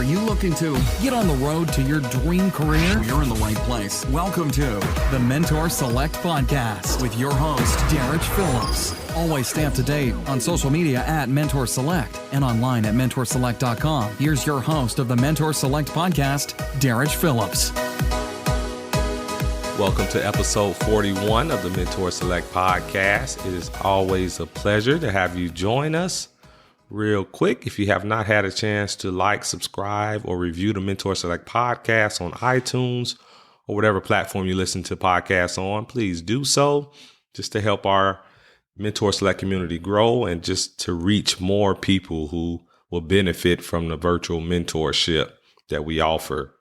Are you looking to get on the road to your dream career? You're in the right place. Welcome to the Mentor Select Podcast with your host, Derek Phillips. Always stay up to date on social media at Mentor Select and online at mentorselect.com. Here's your host of the Mentor Select Podcast, Derek Phillips. Welcome to episode 41 of the Mentor Select Podcast. It is always a pleasure to have you join us. Real quick, if you have not had a chance to like, subscribe, or review the Mentor Select Podcast on iTunes or whatever platform you listen to podcasts on, please do so just to help our Mentor Select community grow and just to reach more people who will benefit from the virtual mentorship that we offer.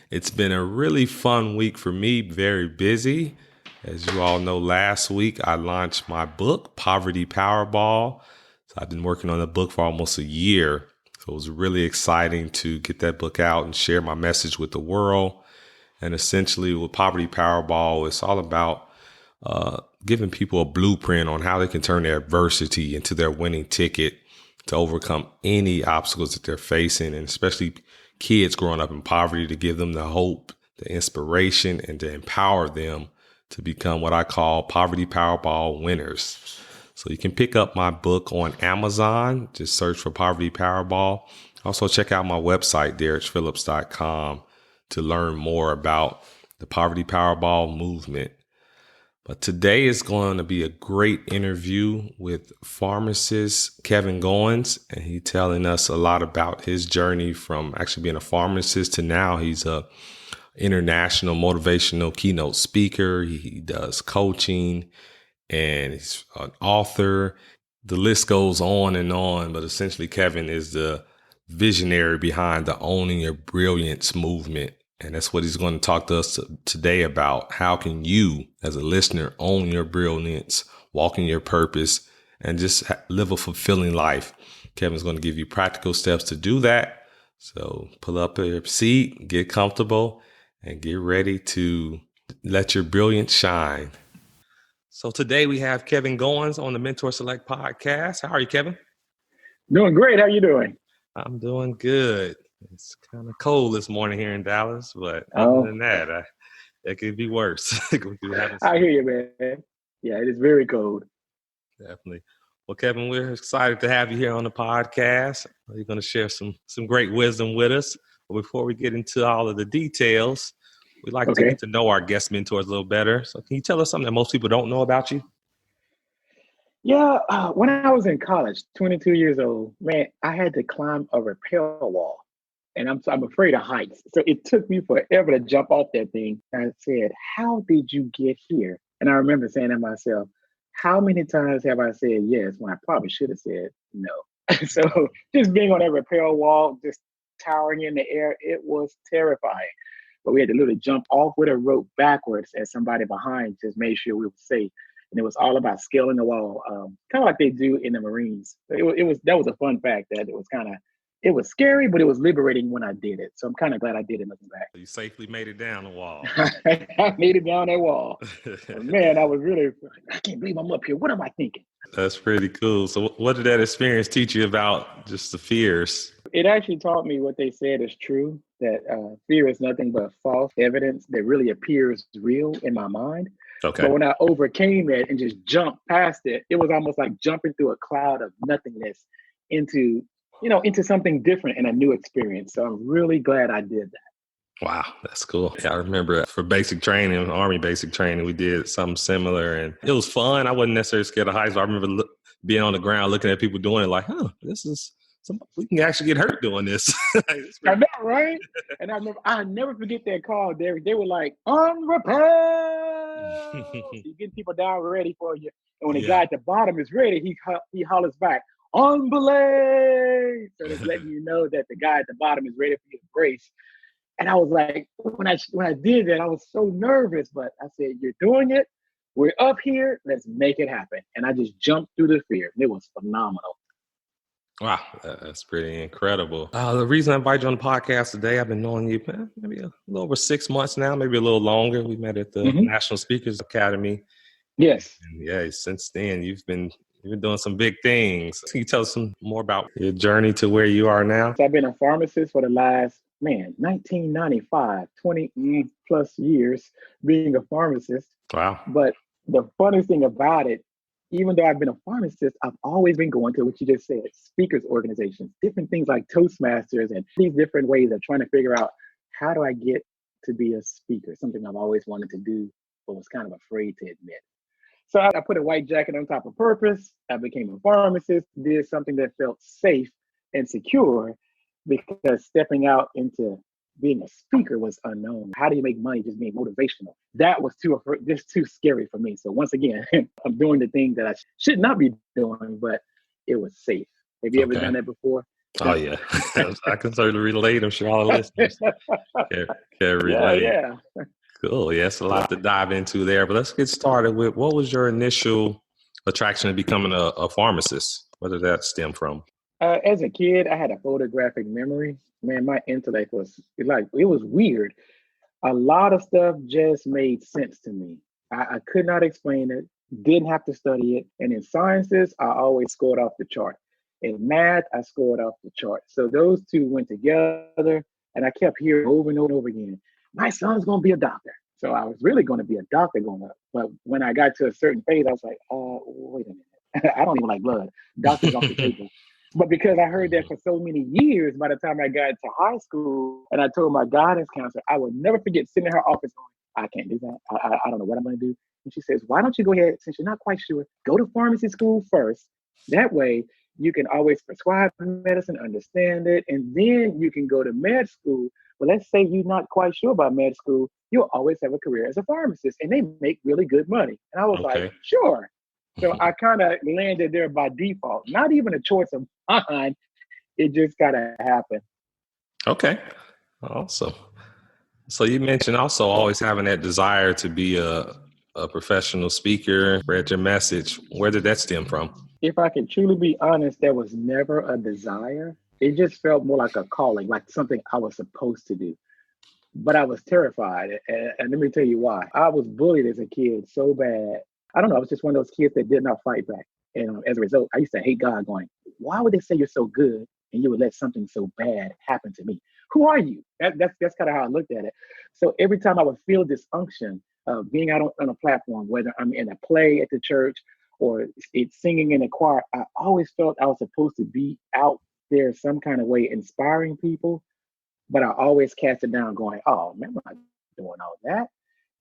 It's been a really fun week for me, very busy. As you all know, last week I launched my book, Poverty Powerball. So I've been working on the book for almost a year. So it was really exciting to get that book out and share my message with the world. And essentially with Poverty Powerball, it's all about giving people a blueprint on how they can turn their adversity into their winning ticket to overcome any obstacles that they're facing, and especially kids growing up in poverty, to give them the hope, the inspiration, and to empower them to become what I call Poverty Powerball winners. So you can pick up my book on Amazon. Just search for Poverty Powerball. Also check out my website, derekphillips.com, to learn more about the Poverty Powerball movement. But today is going to be a great interview with pharmacist Kevin Goins, and he's telling us a lot about his journey from actually being a pharmacist to now he's a international motivational keynote speaker. He does coaching, and he's an author. The list goes on, but essentially Kevin is the visionary behind the Owning Your Brilliance movement. And that's what he's going to talk to us today about. How can you, as a listener, own your brilliance, walk in your purpose, and just live a fulfilling life? Kevin's going to give you practical steps to do that. So pull up your seat, get comfortable, and get ready to let your brilliance shine. So today we have Kevin Goins on the Mentor Select Podcast. How are you, Kevin? Doing great. How you doing? I'm doing good. It's kind of cold this morning here in Dallas, but other than that, it could be worse. I hear you, man. Yeah, it is very cold. Definitely. Well, Kevin, we're excited to have you here on the podcast. You're going to share some great wisdom with us. But before we get into all of the details, we'd like to get to know our guest mentors a little better. So can you tell us something that most people don't know about you? Yeah, when I was in college, 22 years old, man, I had to climb a rappel wall. And I'm afraid of heights. So it took me forever to jump off that thing. I said, how did you get here? And I remember saying to myself, how many times have I said yes when I probably should have said no? So just being on that rappel wall, just towering in the air, it was terrifying. But we had to literally jump off with a rope backwards as somebody behind just made sure we were safe. And it was all about scaling the wall, kind of like they do in the Marines. That was a fun fact that it was scary, but it was liberating when I did it. So I'm kind of glad I did it looking back. You safely made it down the wall. I made it down that wall. Man, I was really, I can't believe I'm up here. What am I thinking? That's pretty cool. So what did that experience teach you about just the fears? It actually taught me what they said is true, that fear is nothing but false evidence that really appears real in my mind. Okay. But when I overcame it and just jumped past it, it was almost like jumping through a cloud of nothingness into something different and a new experience. So I'm really glad I did that. Wow, that's cool. Yeah, I remember for basic training, Army basic training, we did something similar, and it was fun. I wasn't necessarily scared of heights. I remember being on the ground, looking at people doing it like, we can actually get hurt doing this. I know, right? And I never forget that call, Derek. They were like, unrepelled. You get people down ready for you. And when the guy at the bottom is ready, he hollers back, unbelay. So it's letting you know that the guy at the bottom is ready for you to brace. And I was like, when I did that, I was so nervous, but I said, you're doing it. We're up here. Let's make it happen. And I just jumped through the fear. It was phenomenal. Wow, that's pretty incredible. The reason I invited you on the podcast today, I've been knowing you maybe a little over 6 months now, maybe a little longer. We met at the National Speakers Academy. Yes. And yeah, since then, you've been You're doing some big things. Can you tell us some more about your journey to where you are now? So I've been a pharmacist for the last, 1995, 20 plus years being a pharmacist. Wow. But the funniest thing about it, even though I've been a pharmacist, I've always been going to what you just said, speakers organizations, different things like Toastmasters and these different ways of trying to figure out how do I get to be a speaker, something I've always wanted to do, but was kind of afraid to admit. So I put a white jacket on top of purpose. I became a pharmacist, did something that felt safe and secure because stepping out into being a speaker was unknown. How do you make money just being motivational? That was just too scary for me. So once again, I'm doing the thing that I should not be doing, but it was safe. Have you ever done that before? Oh, yeah. I can certainly relate. I'm sure all the listeners can relate. Yeah. Cool. Yes, a lot to dive into there. But let's get started with what was your initial attraction to becoming a pharmacist? Where did that stem from? As a kid, I had a photographic memory. Man, my intellect was it was weird. A lot of stuff just made sense to me. I could not explain it, didn't have to study it. And in sciences, I always scored off the chart. In math, I scored off the chart. So those two went together, and I kept hearing over and over and over again, my son's going to be a doctor. So I was really going to be a doctor going up. But when I got to a certain phase, I was like, wait a minute. I don't even like blood. Doctor's off the table. But because I heard that for so many years, by the time I got to high school and I told my guidance counselor, I will never forget sitting in her office going, I can't do that. I don't know what I'm going to do. And she says, why don't you go ahead, since you're not quite sure, go to pharmacy school first. That way you can always prescribe medicine, understand it, and then you can go to med school. Well, let's say you're not quite sure about med school, you'll always have a career as a pharmacist, and they make really good money. And I was like, sure. So I kind of landed there by default, not even a choice of mine. It just kind of happened. Okay. Awesome. So you mentioned also always having that desire to be a professional speaker, spread your message. Where did that stem from? If I can truly be honest, there was never a desire. It just felt more like a calling, like something I was supposed to do. But I was terrified. And let me tell you why. I was bullied as a kid so bad. I don't know. I was just one of those kids that did not fight back. And as a result, I used to hate God going, why would they say you're so good and you would let something so bad happen to me? Who are you? That's kind of how I looked at it. So every time I would feel this unction of being out on a platform, whether I'm in a play at the church or it's singing in a choir, I always felt I was supposed to be out there some kind of way inspiring people. But I always cast it down going, oh, man, I'm not doing all that.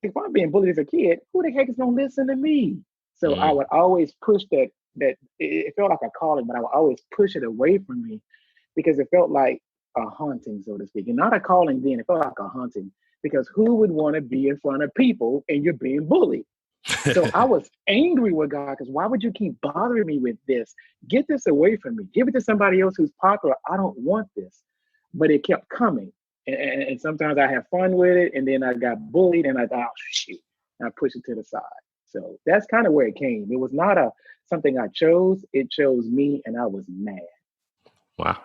If I'm being bullied as a kid, who the heck is going to listen to me? So I would always push that it felt like a calling, but I would always push it away from me because it felt like a haunting, so to speak. And not a calling then, it felt like a haunting because who would want to be in front of people and you're being bullied? So I was angry with God because why would you keep bothering me with this? Get this away from me. Give it to somebody else who's popular. I don't want this. But it kept coming. And sometimes I had fun with it, and then I got bullied, and I thought, oh, shoot, and I pushed it to the side. So that's kind of where it came. It was not something I chose. It chose me, and I was mad. Wow.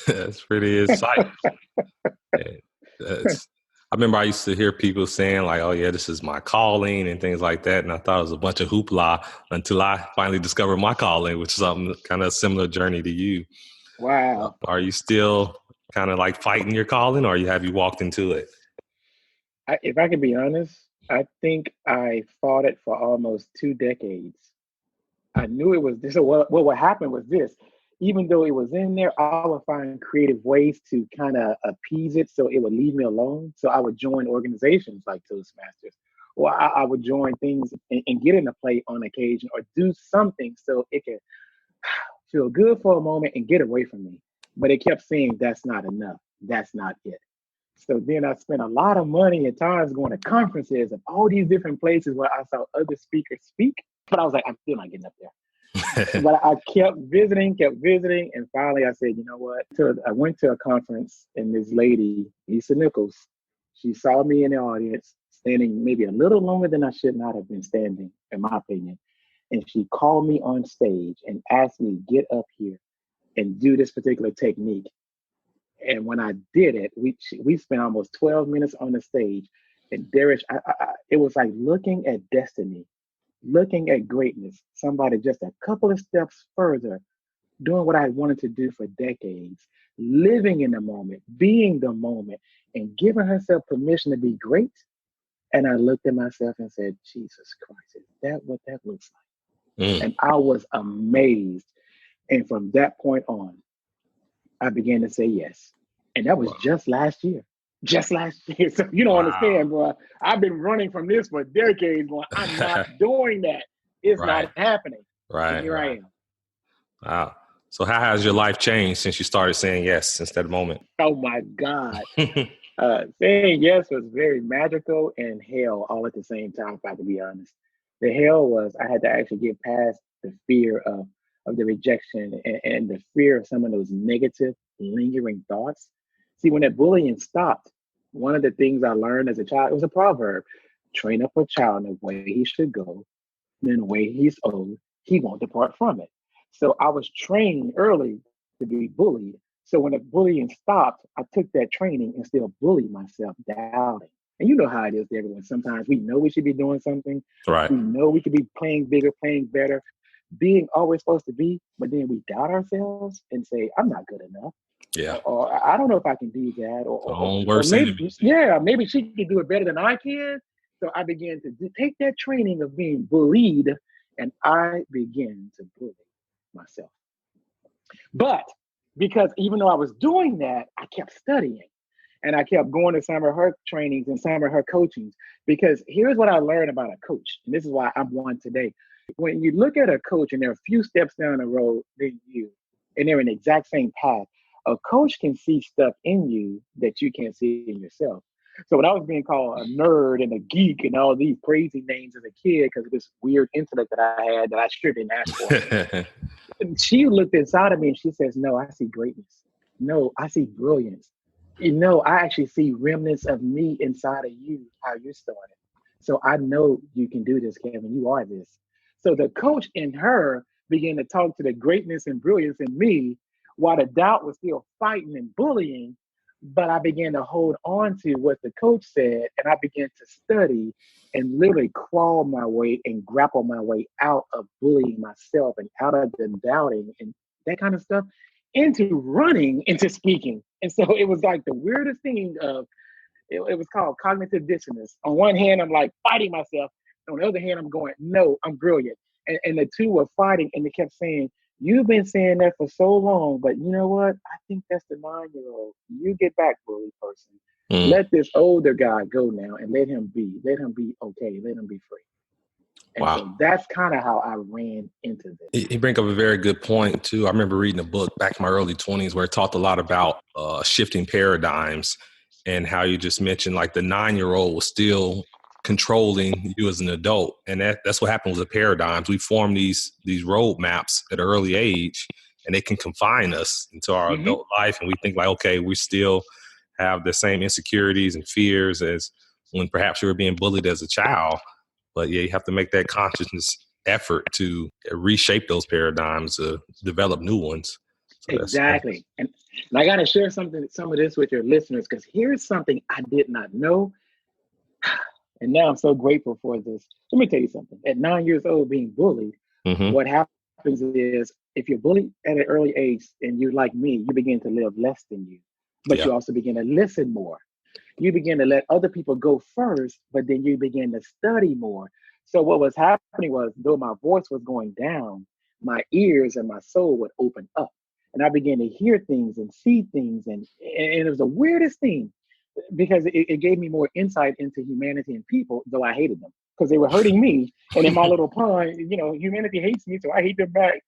That's pretty insightful. I remember I used to hear people saying like, oh, yeah, this is my calling and things like that. And I thought it was a bunch of hoopla until I finally discovered my calling, which is something kind of a similar journey to you. Wow. Are you still kind of like fighting your calling or have you walked into it? If I can be honest, I think I fought it for almost 2 decades. I knew it was this. So what happened was this. Even though it was in there, I would find creative ways to kind of appease it so it would leave me alone. So I would join organizations like Toastmasters, or I would join things and get in a play on occasion or do something so it could feel good for a moment and get away from me. But it kept saying, that's not enough. That's not it. So then I spent a lot of money at times going to conferences and all these different places where I saw other speakers speak. But I was like, I'm still not getting up there. But I kept visiting. And finally I said, you know what? So I went to a conference and this lady, Lisa Nichols, she saw me in the audience standing maybe a little longer than I should not have been standing, in my opinion. And she called me on stage and asked me to get up here and do this particular technique. And when I did it, we spent almost 12 minutes on the stage. And Darish, it was like looking at destiny. looking at greatness, somebody just a couple of steps further, doing what I wanted to do for decades, living in the moment, being the moment, and giving herself permission to be great. And I looked at myself and said, Jesus Christ, is that what that looks like? And I was amazed. And from that point on, I began to say yes. And that was just last year. Just last year. So you don't understand, boy. I've been running from this for decades, boy. I'm not doing that. It's not happening. Right. And here I am. Wow. So how has your life changed since you started saying yes since that moment? Oh my God. Saying yes was very magical and hell all at the same time, if I can be honest. The hell was I had to actually get past the fear of the rejection and the fear of some of those negative lingering thoughts. See, when that bullying stopped, one of the things I learned as a child, it was a proverb: train up a child in the way he should go, then the way he's old, he won't depart from it. So I was trained early to be bullied. So when the bullying stopped, I took that training and still bullied myself, doubting. And you know how it is to everyone. Sometimes we know we should be doing something. Right. We know we could be playing bigger, playing better, being always supposed to be, but then we doubt ourselves and say, I'm not good enough. Yeah. Or I don't know if I can do that. Or worst maybe, enemies. yeah, maybe she can do it better than I can. So I began to take that training of being bullied, and I began to bully myself. But because even though I was doing that, I kept studying and I kept going to some of her trainings and some of her coachings, because here's what I learned about a coach. And this is why I'm one today. When you look at a coach and they're a few steps down the road than you, and they're in the exact same path, a coach can see stuff in you that you can't see in yourself. So when I was being called a nerd and a geek and all these crazy names as a kid because of this weird intellect that I had that I sure didn't ask for, she looked inside of me and she says, no, I see greatness. No, I see brilliance. You know, I actually see remnants of me inside of you, how you started. So I know you can do this, Kevin. You are this. So the coach in her began to talk to the greatness and brilliance in me while the doubt was still fighting and bullying. But I began to hold on to what the coach said, and I began to study and literally crawl my way and grapple my way out of bullying myself and out of the doubting and that kind of stuff into running into speaking. And so it was like the weirdest thing of, it was called cognitive dissonance. On one hand, I'm like fighting myself. On the other hand, I'm going, no, I'm brilliant. And the two were fighting, and they kept saying, you've been saying that for so long, but you know what? I think that's the 9-year-old. You get back, bully person. Let this older guy go now and let him be. Let him be okay. Let him be free. And so that's kind of how I ran into this. You bring up a very good point, too. I remember reading a book back in my early 20s where it talked a lot about shifting paradigms, and how you just mentioned like the 9-year-old was still controlling you as an adult. And that's what happens with the paradigms. We form these roadmaps at an early age, and they can confine us into our adult life. And we think like, okay, we still have the same insecurities and fears as when perhaps you were being bullied as a child. But yeah, you have to make that consciousness effort to reshape those paradigms, develop new ones. So exactly. And I got to share some of this with your listeners, because here's something I did not know. And now I'm so grateful for this. Let me tell you something. At 9 years old, being bullied, what happens is if you're bullied at an early age and you're like me, you begin to live less than you, but you also begin to listen more. You begin to let other people go first, but then you begin to study more. So what was happening was, though my voice was going down, my ears and my soul would open up. And I began to hear things and see things. And it was the weirdest thing, because it gave me more insight into humanity and people, though I hated them because they were hurting me. And in my little pond, humanity hates me, so I hate them back,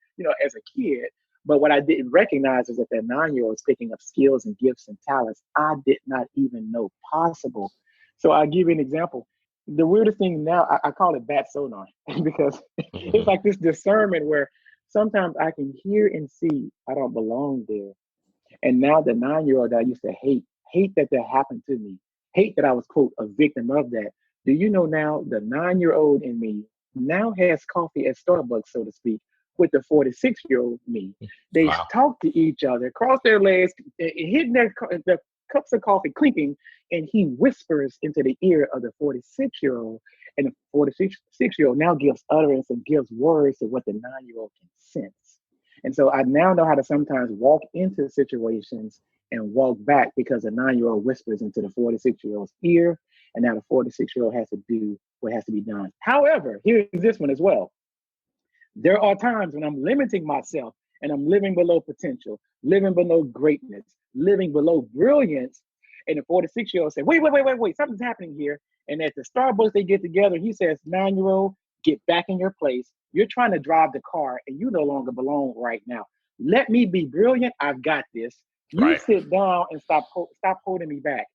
as a kid. But what I didn't recognize is that 9-year-old is picking up skills and gifts and talents I did not even know possible. So I'll give you an example. The weirdest thing now, I call it bat sonar, because it's like this discernment where sometimes I can hear and see I don't belong there. And now the 9-year-old that I used to hate that happened to me, hate that I was, quote, a victim of that. Do you know now the 9-year-old in me now has coffee at Starbucks, so to speak, with the 46-year-old me. They talk to each other, cross their legs, hitting their cups of coffee clinking, and he whispers into the ear of the 46-year-old. And the 46-year-old now gives utterance and gives words to what the 9-year-old can sense. And so I now know how to sometimes walk into situations and walk back because the 9-year-old whispers into the 46-year-old's ear. And now the 46-year-old has to do what has to be done. However, here's this one as well. There are times when I'm limiting myself and I'm living below potential, living below greatness, living below brilliance. And the 46-year-old said, wait, something's happening here. And at the Starbucks, they get together. He says, 9-year-old, get back in your place. You're trying to drive the car and you no longer belong right now. Let me be brilliant. I've got this. You Right. sit down and stop holding me back.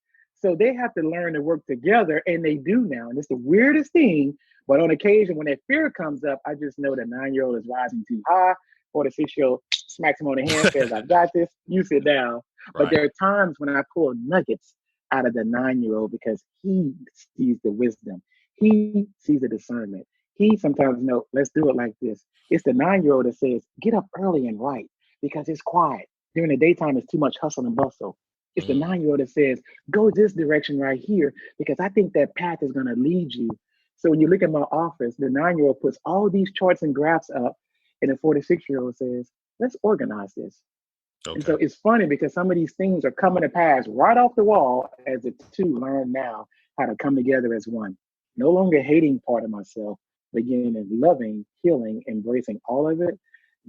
So they have to learn to work together, and they do now. And it's the weirdest thing. But on occasion, when that fear comes up, I just know the 9-year-old is rising too high. 46-year-old smacks him on the hand, says, I've got this. You sit down. But there are times when I pull nuggets out of the 9-year-old because he sees the wisdom. He sees the discernment. He sometimes knows, let's do it like this. It's the 9-year-old that says, get up early and write because it's quiet. During the daytime, it's too much hustle and bustle. It's the 9-year-old that says, go this direction right here because I think that path is going to lead you. So when you look at my office, the 9-year-old puts all these charts and graphs up, and the 46-year-old says, let's organize this. Okay. And so it's funny because some of these things are coming to pass right off the wall as the two learn now how to come together as one. No longer hating part of myself, beginning loving, healing, embracing all of it.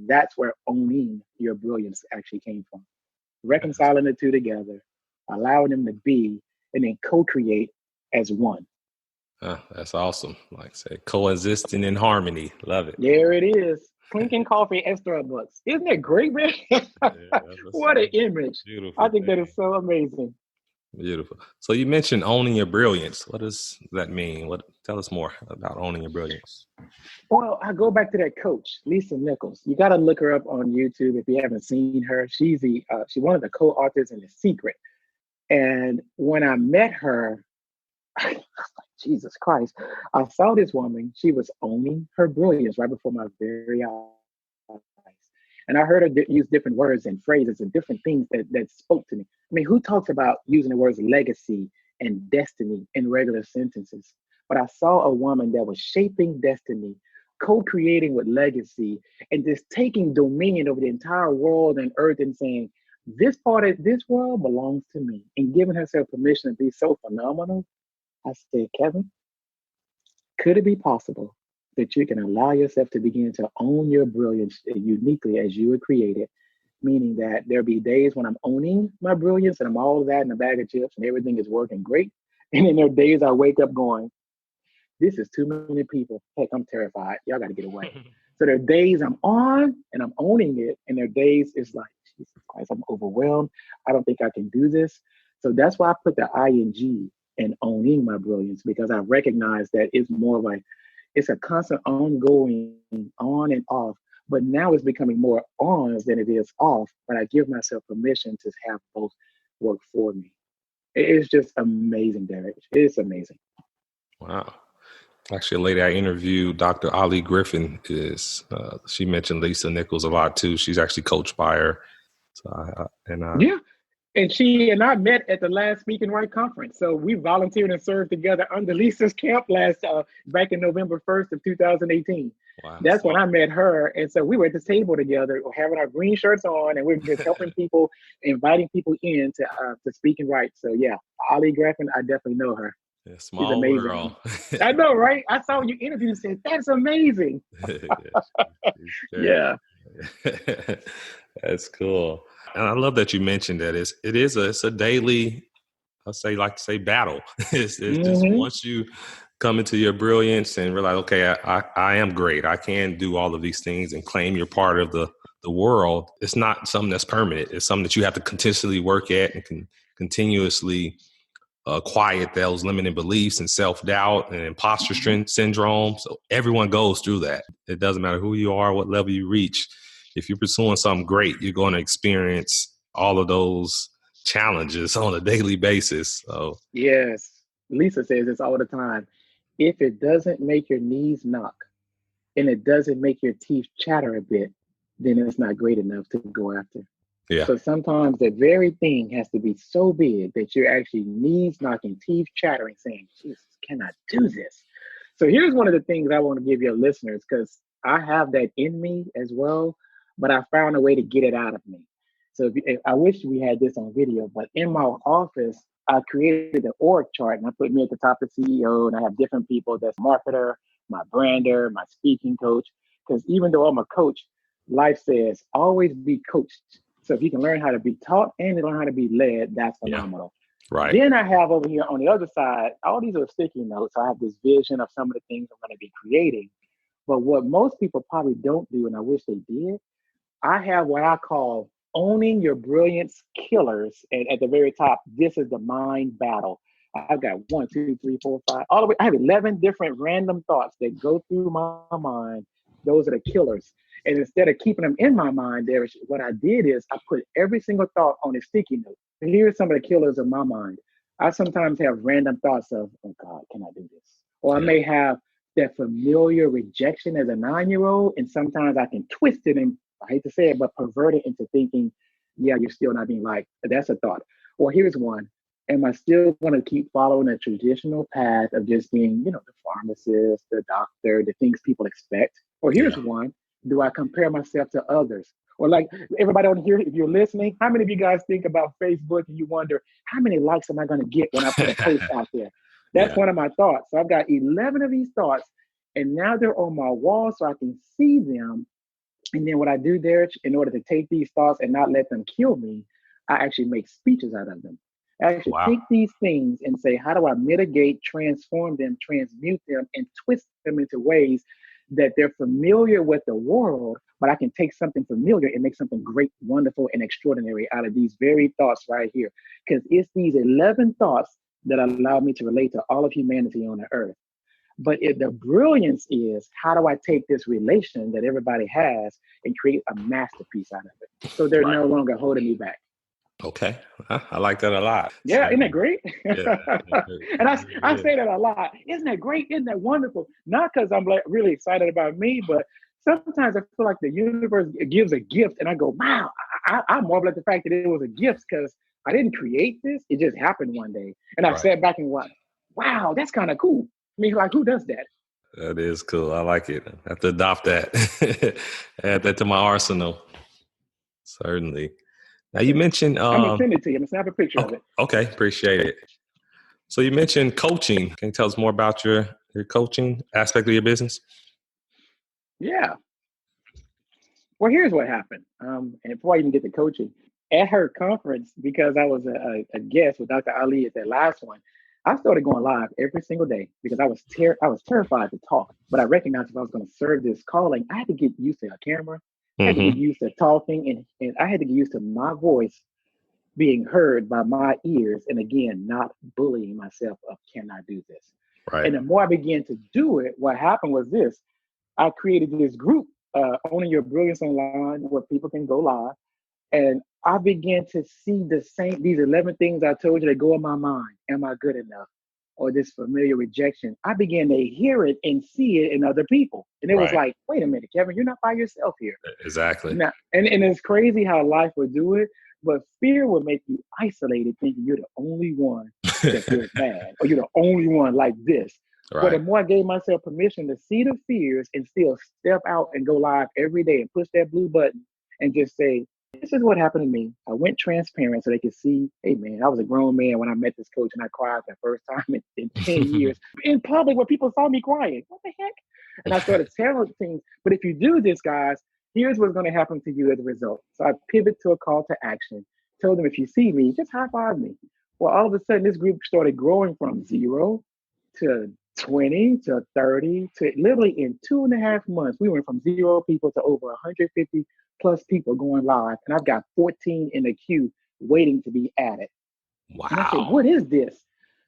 That's where owning your brilliance actually came from. Reconciling the two together, allowing them to be, and then co-create as one. That's awesome. Like I said, coexisting in harmony. Love it. There it is. Clinking coffee at Starbucks. Isn't that great, man? What an image. Beautiful. I think that is so amazing. Beautiful. So you mentioned owning your brilliance. What does that mean? Tell us more about owning your brilliance. Well, I go back to that coach, Lisa Nichols. You got to look her up on YouTube if you haven't seen her. She's one of the co-authors in The Secret. And when I met her, Jesus Christ, I saw this woman. She was owning her brilliance right before my very eyes. And I heard her use different words and phrases and different things that spoke to me. I mean, who talks about using the words legacy and destiny in regular sentences? But I saw a woman that was shaping destiny, co-creating with legacy, and just taking dominion over the entire world and earth and saying, this part of this world belongs to me, and giving herself permission to be so phenomenal. I said, Kevin, could it be possible that you can allow yourself to begin to own your brilliance uniquely as you were created? Meaning that there'll be days when I'm owning my brilliance and I'm all of that in a bag of chips and everything is working great. And then there are days I wake up going, this is too many people. Heck, I'm terrified. Y'all got to get away. So there are days I'm on and I'm owning it. And there are days it's like, Jesus Christ, I'm overwhelmed. I don't think I can do this. So that's why I put the ing in owning my brilliance, because I recognize that it's more of it's a constant ongoing on and off. But now it's becoming more ons than it is off. But I give myself permission to have both work for me. It's just amazing, Derek. It's amazing. Wow. Actually, a lady I interviewed, Dr. Ali Griffin, she mentioned Lisa Nichols a lot too. She's actually coached by her. So yeah. And she and I met at the last Speak and Write conference. So we volunteered and served together under Lisa's camp back in November 1st of 2018. Wow, that's when I met her. And so we were at the table together, having our green shirts on, and we were just helping people, inviting people in to Speak and Write. So yeah, Ali Griffin, I definitely know her. Yeah, small world. I know, right? I saw you interview and said, that's amazing. Yeah. That's cool. And I love that you mentioned that it's a daily, battle. It's just once you come into your brilliance and realize, okay, I am great. I can do all of these things and claim you're part of the world. It's not something that's permanent. It's something that you have to continuously work at and continuously quiet those limiting beliefs and self-doubt and imposter syndrome. So everyone goes through that. It doesn't matter who you are, what level you reach. If you're pursuing something great, you're going to experience all of those challenges on a daily basis. So yes, Lisa says this all the time. If it doesn't make your knees knock and it doesn't make your teeth chatter a bit, then it's not great enough to go after. Yeah. So sometimes the very thing has to be so big that you're actually knees knocking, teeth chattering, saying, Jesus, can I do this? So here's one of the things I want to give your listeners, because I have that in me as well, but I found a way to get it out of me. So if I wish we had this on video, but in my office, I created an org chart and I put me at the top of CEO, and I have different people that's marketer, my brander, my speaking coach. Because even though I'm a coach, life says always be coached. So if you can learn how to be taught and learn how to be led, that's phenomenal. Right. Then I have over here on the other side, all these are sticky notes. I have this vision of some of the things I'm going to be creating. But what most people probably don't do, and I wish they did, I have what I call owning your brilliance killers. And at the very top, this is the mind battle. I've got 1, 2, 3, 4, 5, all the way. I have 11 different random thoughts that go through my mind. Those are the killers. And instead of keeping them in my mind, what I did is I put every single thought on a sticky note. And here's some of the killers of my mind. I sometimes have random thoughts of, oh God, can I do this? Or I may have that familiar rejection as a 9-year-old. And sometimes I can twist it and, I hate to say it, but pervert it into thinking, yeah, you're still not being liked. That's a thought. Or here's one. Am I still going to keep following a traditional path of just being, the pharmacist, the doctor, the things people expect? Or here's one. Do I compare myself to others? Or like everybody on here, if you're listening, how many of you guys think about Facebook and you wonder, how many likes am I going to get when I put a post out there? That's one of my thoughts. So I've got 11 of these thoughts, and now they're on my wall so I can see them. And then what I do there, in order to take these thoughts and not let them kill me, I actually make speeches out of them. I actually take these things and say, how do I mitigate, transform them, transmute them, and twist them into ways that they're familiar with the world, but I can take something familiar and make something great, wonderful, and extraordinary out of these very thoughts right here. Because it's these 11 thoughts that allow me to relate to all of humanity on the earth. But the brilliance is, how do I take this relation that everybody has and create a masterpiece out of it? So they're no longer holding me back. Okay. I like that a lot. Yeah, isn't that great? Yeah. And I say that a lot. Isn't that great? Isn't that wonderful? Not because I'm like really excited about me, but sometimes I feel like the universe gives a gift and I go, wow, I marvel at the fact that it was a gift because I didn't create this. It just happened one day. And I sat back and went, wow, that's kind of cool. I mean, like, who does that? That is cool. I like it. I have to adopt that. Add that to my arsenal. Certainly. Now you mentioned I'm gonna send it to you. I'm gonna snap a picture of it. Okay, appreciate it. So you mentioned coaching. Can you tell us more about your coaching aspect of your business? Yeah. Well, here's what happened. And before I even get to coaching, at her conference, because I was a guest with Dr. Ali at that last one, I started going live every single day because I was terrified to talk. But I recognized if I was going to serve this calling, I had to get used to a camera. I had to get used to talking, and I had to get used to my voice being heard by my ears. And again, not bullying myself up, can I do this? Right. And the more I began to do it, what happened was this. I created this group, Owning Your Brilliance Online, where people can go live. And I began to see these 11 things I told you that go in my mind. Am I good enough? Or this familiar rejection. I began to hear it and see it in other people. And it was like, wait a minute, Kevin, you're not by yourself here. Exactly. Now, and it's crazy how life would do it, but fear will make you isolated, thinking you're the only one that feels bad, or you're the only one like this. Right. But the more I gave myself permission to see the fears and still step out and go live every day and push that blue button and just say, this is what happened to me. I went transparent so they could see, hey, man, I was a grown man when I met this coach and I cried for the first time in 10 years in public where people saw me crying. What the heck? And I started telling things. But if you do this, guys, here's what's going to happen to you as a result. So I pivot to a call to action. Told them, if you see me, just high five me. Well, all of a sudden, this group started growing from 0 to 20 to 30 to literally in 2.5 months, we went from 0 people to over 150 plus people going live. And I've got 14 in the queue waiting to be added. Wow. And I said, what is this?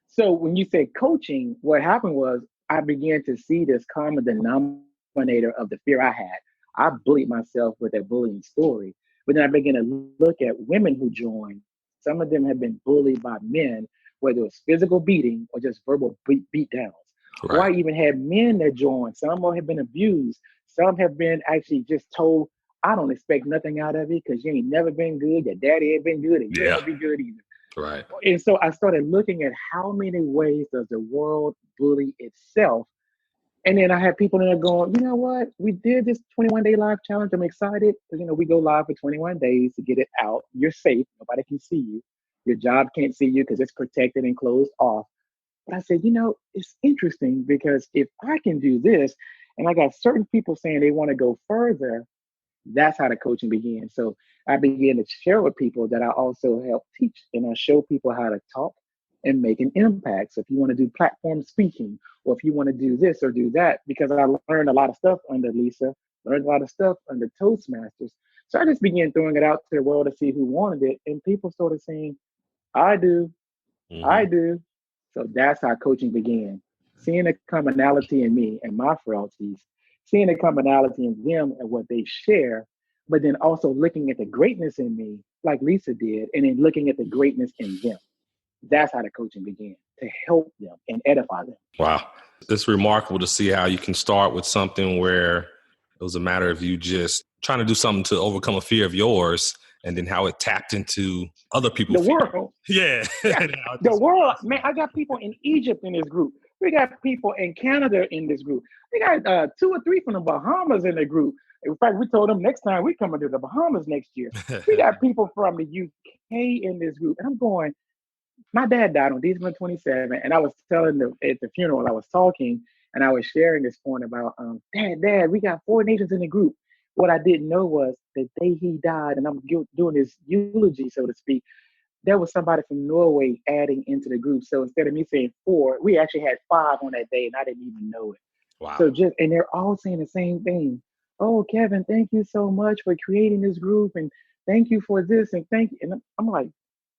So when you say coaching, what happened was I began to see this common denominator of the fear I had. I bullied myself with that bullying story. But then I began to look at women who joined. Some of them have been bullied by men, whether it was physical beating or just verbal beat downs. Right. Or I even had men that joined. Some have been abused. Some have been actually just told, I don't expect nothing out of it because you ain't never been good. Your daddy ain't been good and you'll never be good either. Right. And so I started looking at how many ways does the world bully itself. And then I had people in there going, you know what? We did this 21-day live challenge. I'm excited because, we go live for 21 days to get it out. You're safe. Nobody can see you. Your job can't see you because it's protected and closed off. But I said, it's interesting because if I can do this, and I got certain people saying they want to go further, that's how the coaching began. So I began to share with people that I also help teach, and I show people how to talk and make an impact. So if you want to do platform speaking, or if you want to do this or do that, because I learned a lot of stuff under Lisa, learned a lot of stuff under Toastmasters. So I just began throwing it out to the world to see who wanted it. And people started saying, I do, I do. So that's how coaching began. Seeing the commonality in me and my frailties, seeing the commonality in them and what they share, but then also looking at the greatness in me, like Lisa did, and then looking at the greatness in them. That's how the coaching began, to help them and edify them. Wow. It's remarkable to see how you can start with something where it was a matter of you just trying to do something to overcome a fear of yours, and then how it tapped into other people's The world. Yeah. Yeah. The world. Man, I got people in Egypt in this group. We got people in Canada in this group. We got 2 or 3 from the Bahamas in the group. In fact, we told them next time we coming to the Bahamas next year. We got people from the UK in this group. And I'm going, my dad died on December 27th, and I was telling them at the funeral, I was talking, and I was sharing this point about, Dad, we got 4 nations in the group. What I didn't know was the day he died, and I'm doing this eulogy, so to speak, there was somebody from Norway adding into the group. So instead of me saying 4, we actually had 5 on that day, and I didn't even know it. Wow. So and they're all saying the same thing. Oh, Kevin, thank you so much for creating this group, and thank you for this, and thank you. And I'm like,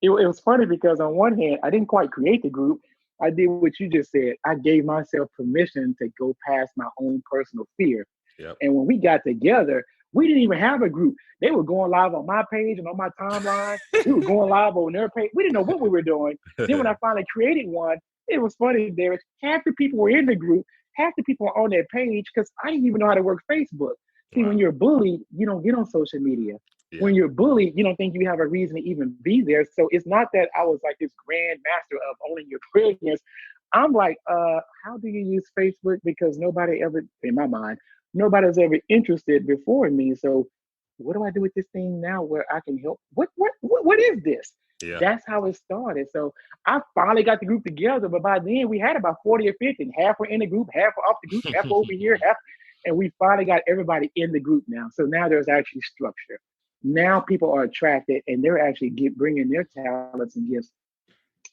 it was funny because on one hand, I didn't quite create the group. I did what you just said. I gave myself permission to go past my own personal fear. Yep. And when we got together, we didn't even have a group. They were going live on my page and on my timeline. We were going live on their page. We didn't know what we were doing. Then when I finally created one, it was funny, Derek. Half the people were in the group, half the people were on their page because I didn't even know how to work Facebook. See, when you're bullied, you don't get on social media. Yeah. When you're bullied, you don't think you have a reason to even be there. So it's not that I was like this grand master of owning your brilliance. I'm like, how do you use Facebook? Because nobody ever, in my mind, nobody's ever interested before me. So what do I do with this thing now where I can help? What is this? Yeah. That's how it started. So I finally got the group together, but by then we had about 40 or 50, half were in the group, half were off the group, half over here, half. And we finally got everybody in the group now. So now there's actually structure. Now people are attracted and they're actually bringing their talents and gifts.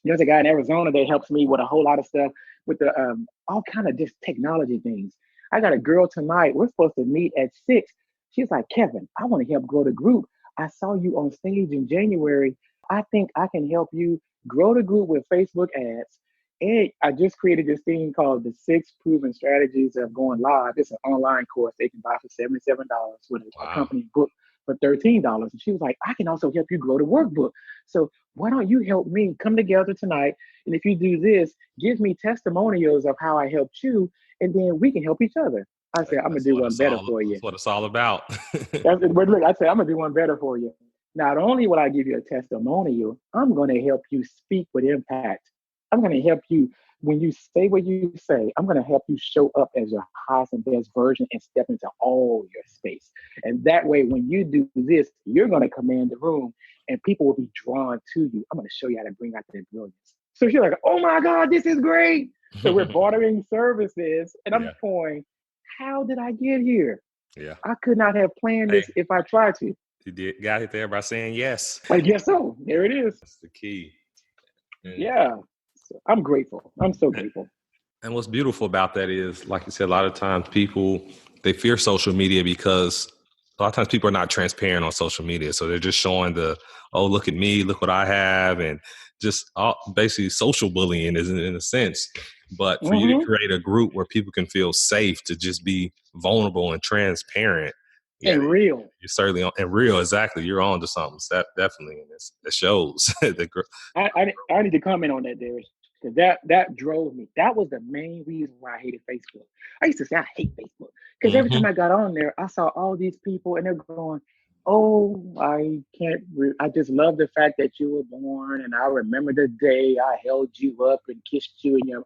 There's a guy in Arizona that helps me with a whole lot of stuff with the all kind of just technology things. I got a girl tonight. We're supposed to meet at 6. She's like, Kevin, I want to help grow the group. I saw you on stage in January. I think I can help you grow the group with Facebook ads. And I just created this thing called the 6 Proven Strategies of Going Live. It's an online course they can buy for $77 with a company book for $13. And she was like, I can also help you grow the workbook. So why don't you help me come together tonight? And if you do this, give me testimonials of how I helped you, and then we can help each other. I said, I'm going to do one better for you. That's what it's all about. But look, I said, I'm going to do one better for you. Not only will I give you a testimonial, I'm going to help you speak with impact. I'm going to help you when you say what you say. I'm going to help you show up as your highest and best version and step into all your space. And that way, when you do this, you're going to command the room and people will be drawn to you. I'm going to show you how to bring out their brilliance. So she's like, oh my God, this is great. So we're bartering services and I'm going, how did I get here? Yeah, I could not have planned this if I tried to. You got it there by saying yes. I guess so. There it is. That's the key. Yeah. So I'm grateful. I'm so grateful. And what's beautiful about that is, like you said, a lot of times people, they fear social media because a lot of times people are not transparent on social media. So they're just showing oh, look at me, look what I have. And just basically social bullying is in a sense. But for you to create a group where people can feel safe to just be vulnerable and transparent. And real. You're certainly on, and real, exactly. You're on to something. So that definitely, and it shows. I need to comment on that, Derek, because that drove me. That was the main reason why I hated Facebook. I used to say I hate Facebook because every time I got on there, I saw all these people and they're going, oh, I just love the fact that you were born and I remember the day I held you up and kissed you and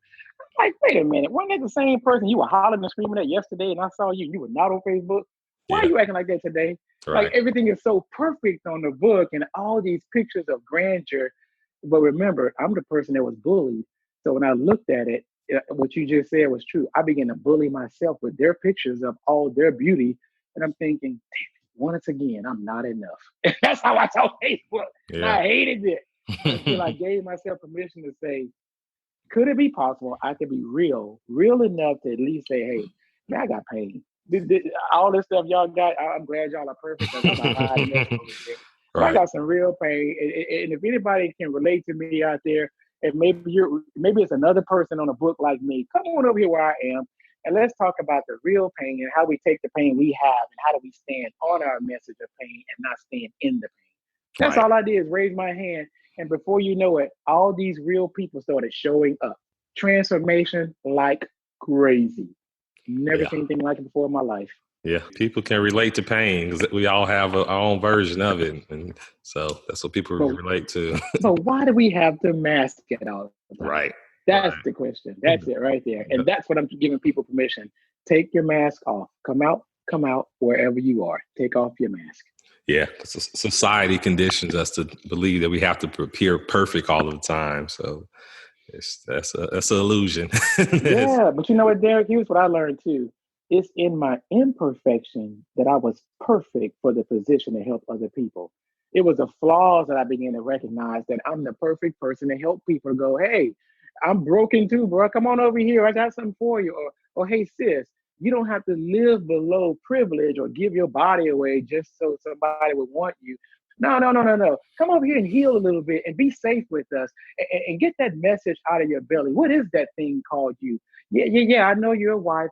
Like, wait a minute, wasn't that the same person you were hollering and screaming at yesterday and I saw you were not on Facebook? Why are Yeah. you acting like that today? Like Right. everything is so perfect on the book and all these pictures of grandeur. But remember, I'm the person that was bullied. So when I looked at it, what you just said was true. I began to bully myself with their pictures of all their beauty. And I'm thinking, damn it, once again, I'm not enough. And that's how I saw Facebook. And Yeah. I hated it until I gave myself permission to say, could it be possible I could be real enough to at least say, hey, man, I got pain. All this stuff y'all got, I'm glad y'all are perfect because I'm not hiding that a little bit. But I Right. got some real pain. And if anybody can relate to me out there, and maybe it's another person on a book like me, come on over here where I am. And let's talk about the real pain and how we take the pain we have and how do we stand on our message of pain and not stand in the pain. That's Right. all I did is raise my hand. And before you know it, all these real people started showing up. Transformation like crazy. Never Yeah. seen anything like it before in my life. Yeah. People can relate to pain because we all have our own version of it. And so that's what people But relate to. but why do we have to mask it all the time? Right. That's Right. the question. That's it right there. Yeah. And that's what I'm giving people permission. Take your mask off. Come out wherever you are. Take off your mask. Yeah, society conditions us to believe that we have to appear perfect all the time. So that's an illusion. Yeah, but you know what, Derek? Here's what I learned too. It's in my imperfection that I was perfect for the position to help other people. It was the flaws that I began to recognize that I'm the perfect person to help people go, hey, I'm broken too, bro. Come on over here. I got something for you. Or hey, sis, you don't have to live below privilege or give your body away just so somebody would want you. No. Come over here and heal a little bit and be safe with us and get that message out of your belly. What is that thing called you? Yeah. I know you're a wife,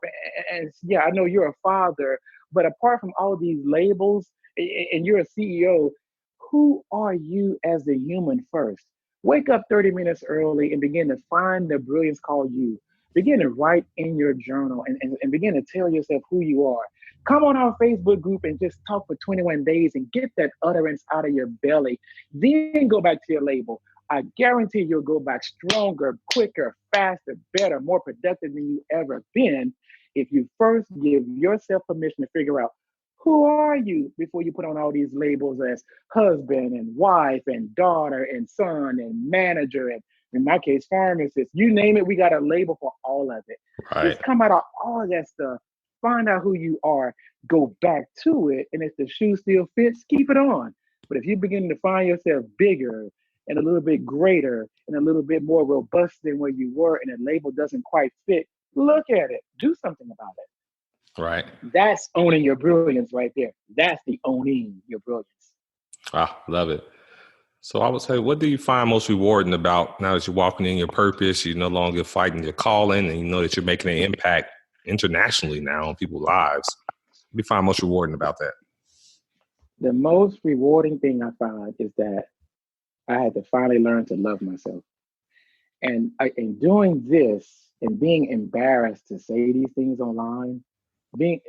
and yeah, I know you're a father. But apart from all these labels, and you're a CEO, who are you as a human first? Wake up 30 minutes early and begin to find the brilliance called you. Begin to write in your journal and begin to tell yourself who you are. Come on our Facebook group and just talk for 21 days and get that utterance out of your belly. Then go back to your label. I guarantee you'll go back stronger, quicker, faster, better, more productive than you ever been if you first give yourself permission to figure out who are you before you put on all these labels as husband and wife and daughter and son and manager and in my case, pharmacist. You name it, we got a label for all of it. Right. Just come out of all of that stuff, find out who you are, go back to it, and if the shoe still fits, keep it on. But if you begin to find yourself bigger and a little bit greater and a little bit more robust than where you were and the label doesn't quite fit, look at it. Do something about it. Right. That's owning your brilliance right there. That's the owning your brilliance. Love it. So I would say, what do you find most rewarding about now that you're walking in your purpose, you're no longer fighting your calling, and you know that you're making an impact internationally now on people's lives? What do you find most rewarding about that? The most rewarding thing I found is that I had to finally learn to love myself. And in doing this and being embarrassed to say these things online, you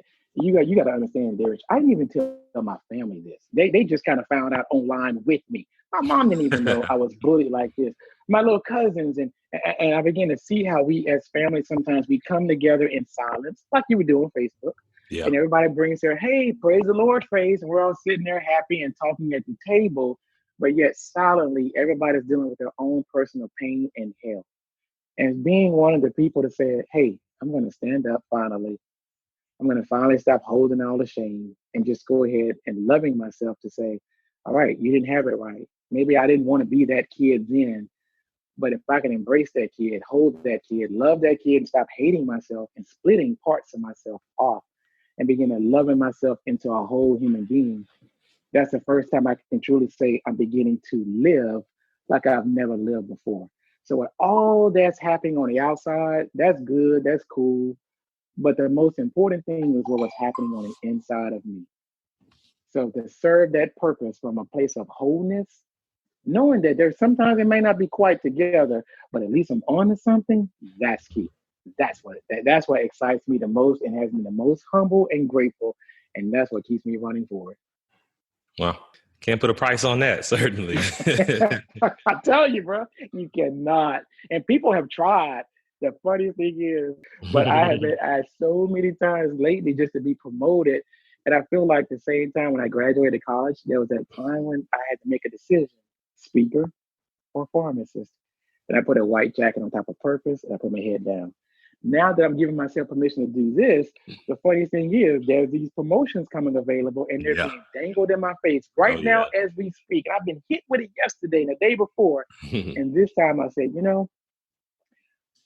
got to understand, Derek. I didn't even tell my family this. They just kind of found out online with me. My mom didn't even know I was bullied like this. My little cousins and I began to see how we as family sometimes we come together in silence, like you would do on Facebook. Yeah. And everybody brings their hey, praise the Lord face, and we're all sitting there happy and talking at the table. But yet silently, everybody's dealing with their own personal pain and hell. And being one of the people that said, hey, I'm going to stand up finally. I'm going to finally stop holding all the shame and just go ahead and loving myself to say, all right, you didn't have it right. Maybe I didn't want to be that kid then. But if I can embrace that kid, hold that kid, love that kid, and stop hating myself and splitting parts of myself off and begin to loving myself into a whole human being, that's the first time I can truly say I'm beginning to live like I've never lived before. So with all that's happening on the outside, that's good, that's cool. But the most important thing is what was happening on the inside of me. So to serve that purpose from a place of wholeness, knowing that there's sometimes it may not be quite together, but at least I'm on to something, that's key. That's what excites me the most and has me the most humble and grateful. And that's what keeps me running forward. Well, can't put a price on that, certainly. I tell you, bro, you cannot. And people have tried. The funniest thing is, but I have been asked so many times lately just to be promoted. And I feel like the same time when I graduated college, there was that time when I had to make a decision, speaker or pharmacist. And I put a white jacket on top of purpose and I put my head down. Now that I'm giving myself permission to do this, the funniest thing is there's these promotions coming available and they're being dangled in my face right now as we speak. I've been hit with it yesterday and the day before. And this time I said,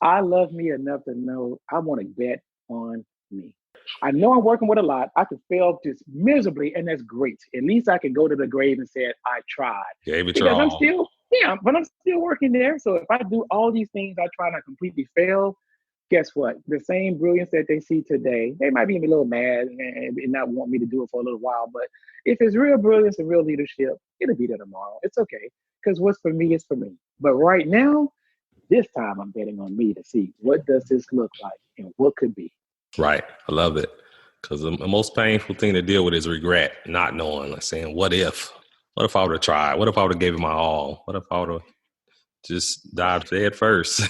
I love me enough to know I want to bet on me. I know I'm working with a lot. I could fail just miserably, and that's great. At least I can go to the grave and say I tried. Gave it because your all. I'm still working there. So if I do all these things, I try not completely fail. Guess what? The same brilliance that they see today, they might be a little mad and not want me to do it for a little while. But if it's real brilliance and real leadership, it'll be there tomorrow. It's okay. Because what's for me is for me. But right now, this time I'm betting on me to see what does this look like and what could be. Right. I love it. Because the most painful thing to deal with is regret, not knowing, like saying, what if I would have tried? What if I would have gave it my all? What if I would have just dived head first?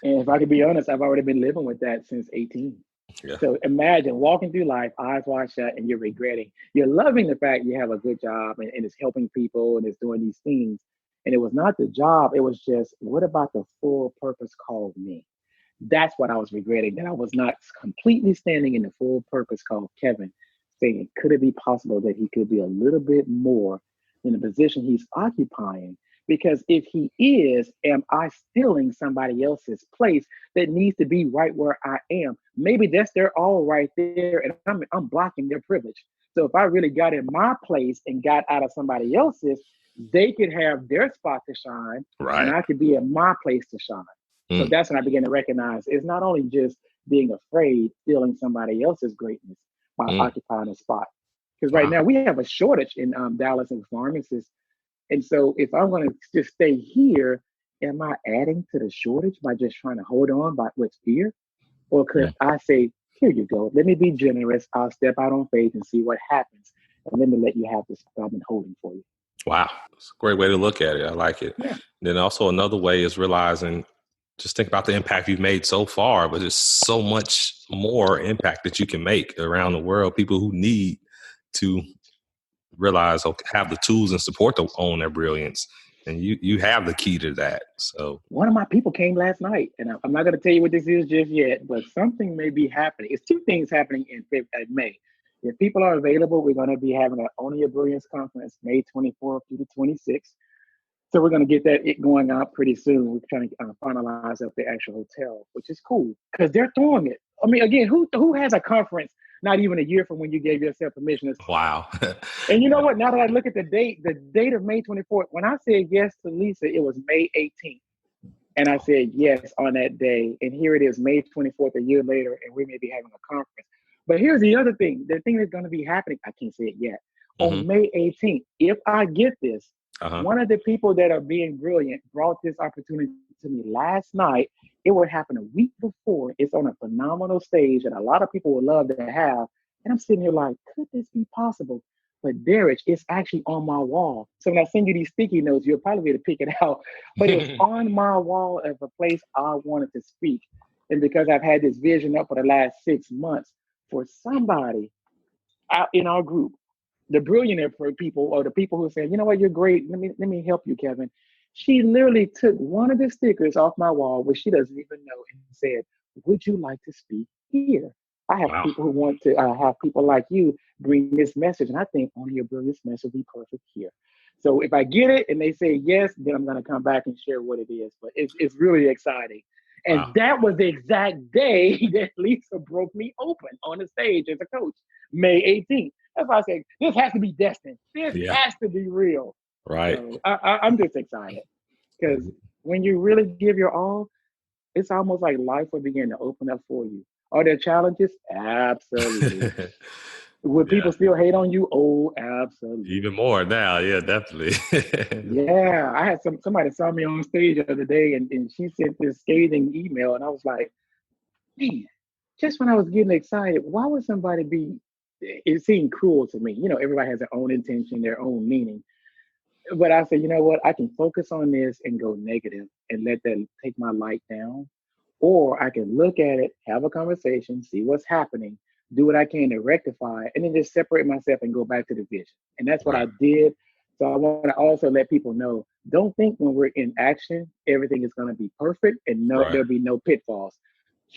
And if I could be honest, I've already been living with that since 18. Yeah. So imagine walking through life, eyes wide shut, and you're regretting. You're loving the fact you have a good job and it's helping people and it's doing these things. And it was not the job. It was just, what about the full purpose called me? That's what I was regretting, that I was not completely standing in the full purpose called Kevin, saying, could it be possible that he could be a little bit more in the position he's occupying? Because if he is, am I stealing somebody else's place that needs to be right where I am? Maybe that's their all right there, and I'm blocking their privilege. So if I really got in my place and got out of somebody else's, they could have their spot to shine, and I could be in my place to shine. So that's when I began to recognize it's not only just being afraid, stealing somebody else's greatness by occupying a spot. Because right now we have a shortage in Dallas of pharmacists. And so if I'm going to just stay here, am I adding to the shortage by just trying to hold on with fear? Or could I say, here you go, let me be generous. I'll step out on faith and see what happens. And let me let you have this I've been holding for you. Wow. It's a great way to look at it. I like it. Yeah. Then also another way is realizing, just think about the impact you've made so far, but there's so much more impact that you can make around the world. People who need to realize, have the tools and support to own their brilliance. And you have the key to that. So one of my people came last night, and I'm not going to tell you what this is just yet, but something may be happening. It's two things happening in May. If people are available, we're going to be having an Own Your Brilliance conference, May 24th through the 26th. So we're going to get it going out pretty soon. We're trying to finalize up the actual hotel, which is cool because they're throwing it. I mean, again, who has a conference not even a year from when you gave yourself permission? Wow. And you know what? Now that I look at the date of May 24th, when I said yes to Lisa, it was May 18th. And I said yes on that day. And here it is, May 24th, a year later, and we may be having a conference. But here's the other thing. The thing that's going to be happening, I can't say it yet. On May 18th, if I get this, one of the people that are being brilliant brought this opportunity to me last night. It would happen a week before. It's on a phenomenal stage that a lot of people would love to have. And I'm sitting here like, could this be possible? But Derek, it's actually on my wall. So when I send you these sticky notes, you'll probably be able to pick it out. But it's on my wall of a place I wanted to speak. And because I've had this vision up for the last 6 months, for somebody out in our group, the brilliant people or the people who say, you know what, you're great. Let me help you, Kevin. She literally took one of the stickers off my wall, which she doesn't even know, and said, would you like to speak here? I have people who want to have people like you bring this message. And I think Own Your Brilliance message will be perfect here. So if I get it and they say yes, then I'm going to come back and share what it is. But it's really exciting. And that was the exact day that Lisa broke me open on the stage as a coach, May 18th. That's why I said, this has to be destined. This has to be real. Right. So I'm just excited because when you really give your all, it's almost like life will begin to open up for you. Are there challenges? Absolutely. Would people still hate on you? Oh, absolutely. Even more now. Yeah, definitely. Yeah. I had somebody saw me on stage the other day and she sent this scathing email and I was like, man, just when I was getting excited, why would somebody be, it seemed cruel to me. You know, everybody has their own intention, their own meaning. But I said, you know what? I can focus on this and go negative and let that take my light down. Or I can look at it, have a conversation, see what's happening, do what I can to rectify it, and then just separate myself and go back to the vision. And that's what Right. I did. So I want to also let people know, don't think when we're in action, everything is going to be perfect and Right. there'll be no pitfalls.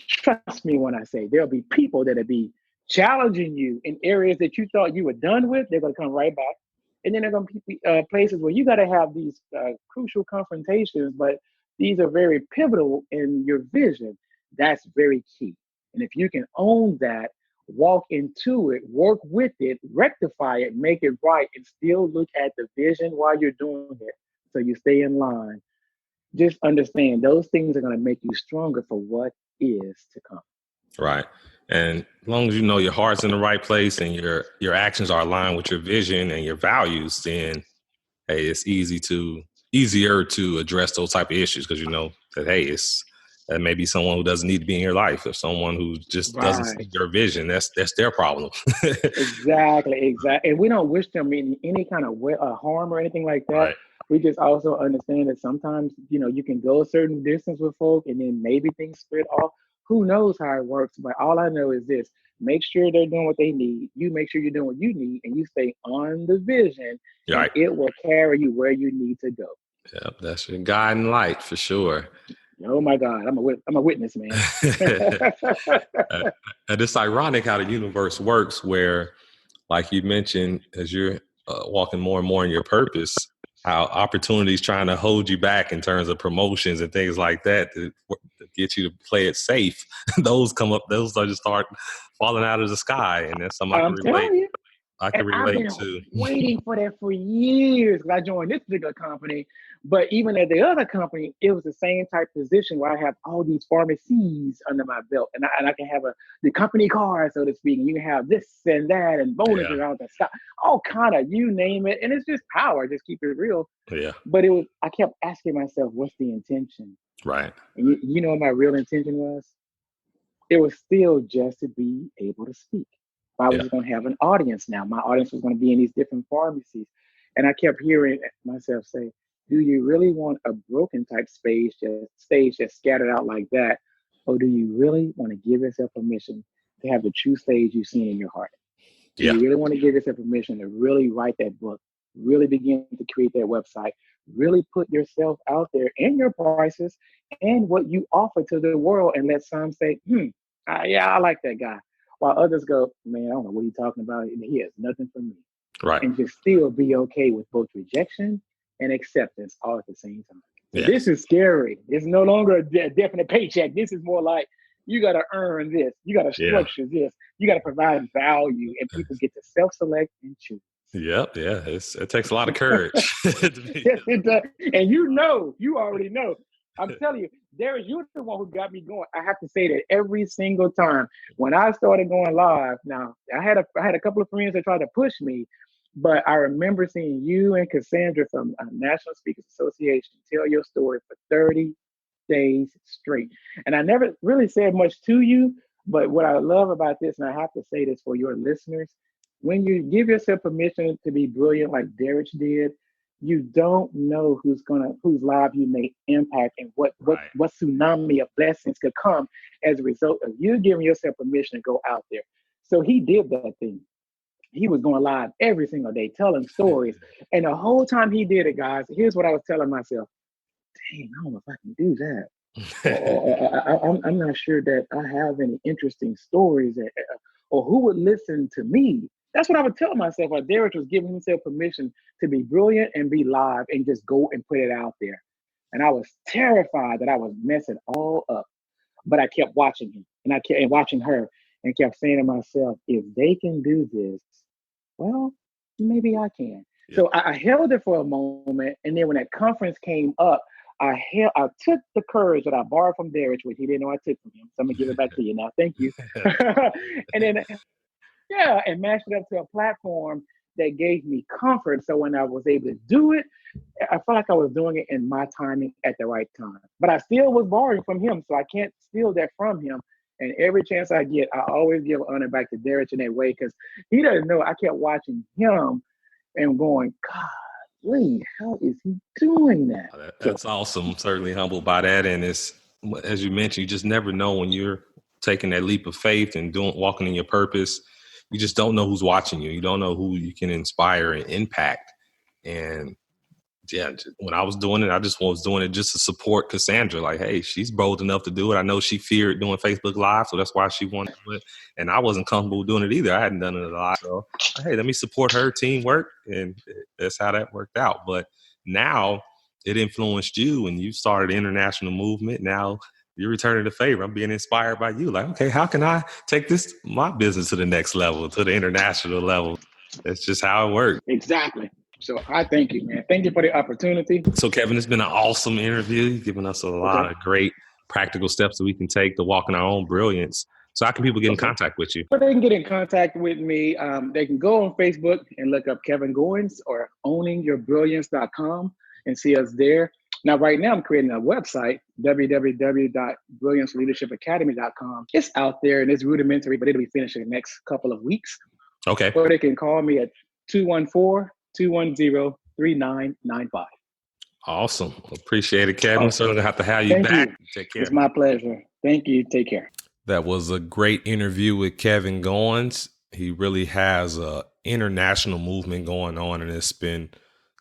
Trust me when I say there'll be people that'll be challenging you in areas that you thought you were done with. They're going to come right back. And then there are going to be places where you got to have these crucial confrontations, but these are very pivotal in your vision. That's very key. And if you can own that, walk into it, work with it, rectify it, make it right, and still look at the vision while you're doing it so you stay in line, just understand those things are going to make you stronger for what is to come. Right. And as long as you know your heart's in the right place and your actions are aligned with your vision and your values, then hey, it's easier to address those type of issues because you know that hey, that may be someone who doesn't need to be in your life, or someone who just doesn't see Right. your vision. That's their problem. Exactly. And we don't wish them any kind of harm or anything like that. Right. We just also understand that sometimes, you can go a certain distance with folk and then maybe things split off. Who knows how it works? But all I know is this: make sure they're doing what they need. You make sure you're doing what you need, and you stay on the vision, and Right. it will carry you where you need to go. Yep, that's your guiding light for sure. Oh my God, I'm a witness, man. And it's ironic how the universe works where, like you mentioned, as you're walking more and more in your purpose, how opportunities trying to hold you back in terms of promotions and things like that to get you to play it safe, those are just start falling out of the sky. And that's something I'm telling you. I And can I've relate been to. waiting for that for years because I joined this particular company. But even at the other company, it was the same type of position where I have all these pharmacies under my belt. And I can have the company car, so to speak. And you can have this and that and bonuses Yeah. and all that stuff. All kind of, you name it. And it's just power. Just keep it real. Yeah. But I kept asking myself, what's the intention? Right. And you know what my real intention was? It was still just to be able to speak. I was Yeah. going to have an audience now. My audience was going to be in these different pharmacies. And I kept hearing myself say, do you really want a broken type stage just scattered out like that? Or do you really want to give yourself permission to have the true stage you've seen in your heart? Do Yeah. you really want to give yourself permission to really write that book, really begin to create that website, really put yourself out there and your prices and what you offer to the world, and let some say, yeah, I like that guy. While others go, man, I don't know what he's talking about. He has nothing for me. Right. And just still be okay with both rejection and acceptance all at the same time. So Yeah. this is scary. It's no longer a definite paycheck. This is more like you got to earn this. You got to structure this. You got to provide value, and people get to self-select and choose. Yep. Yeah. It takes a lot of courage. Yes, it does. And you already know. I'm telling you, Derek, you're the one who got me going. I have to say that every single time when I started going live. Now, I had a couple of friends that tried to push me, but I remember seeing you and Cassandra from National Speakers Association tell your story for 30 days straight. And I never really said much to you, but what I love about this, and I have to say this for your listeners, when you give yourself permission to be brilliant like Derek did, you don't know whose life you may impact and what tsunami of blessings could come as a result of you giving yourself permission to go out there. So he did that thing. He was going live every single day, telling stories. And the whole time he did it, guys, here's what I was telling myself. Dang, I don't know if I can do that. I'm not sure that I have any interesting stories or who would listen to me. That's what I would tell myself. Like Derek was giving himself permission to be brilliant and be live and just go and put it out there. And I was terrified that I was messing all up. But I kept watching him and I kept watching her and kept saying to myself, if they can do this, well, maybe I can. Yeah. So I held it for a moment. And then when that conference came up, I took the courage that I borrowed from Derek, which he didn't know I took from him. So I'm going to give it back to you now. Thank you. And then, and matched it up to a platform that gave me comfort. So when I was able to do it, I felt like I was doing it in my timing at the right time. But I still was borrowing from him, so I can't steal that from him. And every chance I get, I always give honor back to Derek in that way, because he doesn't know. I kept watching him and going, God, Lee, how is he doing that? That's awesome. I'm certainly humbled by that. And it's as you mentioned, you just never know when you're taking that leap of faith and walking in your purpose. You just don't know who's watching you. You don't know who you can inspire and impact. And yeah, when I was doing it, I just was doing it just to support Cassandra. Like, hey, she's bold enough to do it. I know she feared doing Facebook Live, so that's why she wanted to do it. And I wasn't comfortable doing it either. I hadn't done it a lot. So, hey, let me support her teamwork. And that's how that worked out. But now it influenced you and you started an international movement. Now you're returning the favor. I'm being inspired by you. Like, okay, how can I take my business to the next level, to the international level? That's just how it works. Exactly. So I thank you, man. Thank you for the opportunity. So, Kevin, it's been an awesome interview. You've given us a lot of great practical steps that we can take to walk in our own brilliance. So how can people get in contact with you? But they can get in contact with me. They can go on Facebook and look up Kevin Goins or owningyourbrilliance.com and see us there. Now, right now, I'm creating a website, www.brillianceleadershipacademy.com. It's out there and it's rudimentary, but it'll be finished in the next couple of weeks. Okay. Or they can call me at 214-210-3995. Awesome. Appreciate it, Kevin. Awesome. Certainly have to have you back. Take care. It's my pleasure. Thank you. Take care. That was a great interview with Kevin Goins. He really has an international movement going on, and it's been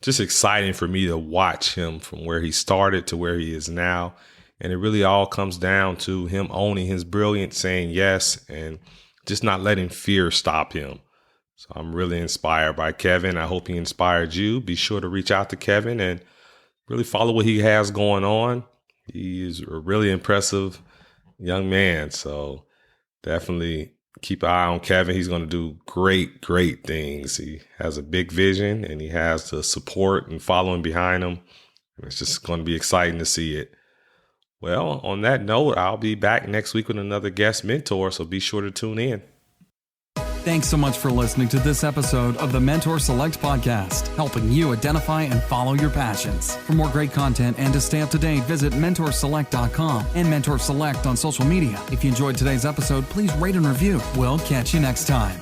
just exciting for me to watch him from where he started to where he is now. And it really all comes down to him owning his brilliance, saying yes, and just not letting fear stop him. So I'm really inspired by Kevin. I hope he inspired you. Be sure to reach out to Kevin and really follow what he has going on. He is a really impressive young man. So definitely keep an eye on Kevin. He's going to do great, great things. He has a big vision and he has the support and following behind him. And it's just going to be exciting to see it. Well, on that note, I'll be back next week with another guest mentor. So be sure to tune in. Thanks so much for listening to this episode of the Mentor Select podcast, helping you identify and follow your passions. For more great content and to stay up to date, visit mentorselect.com and Mentor Select on social media. If you enjoyed today's episode, please rate and review. We'll catch you next time.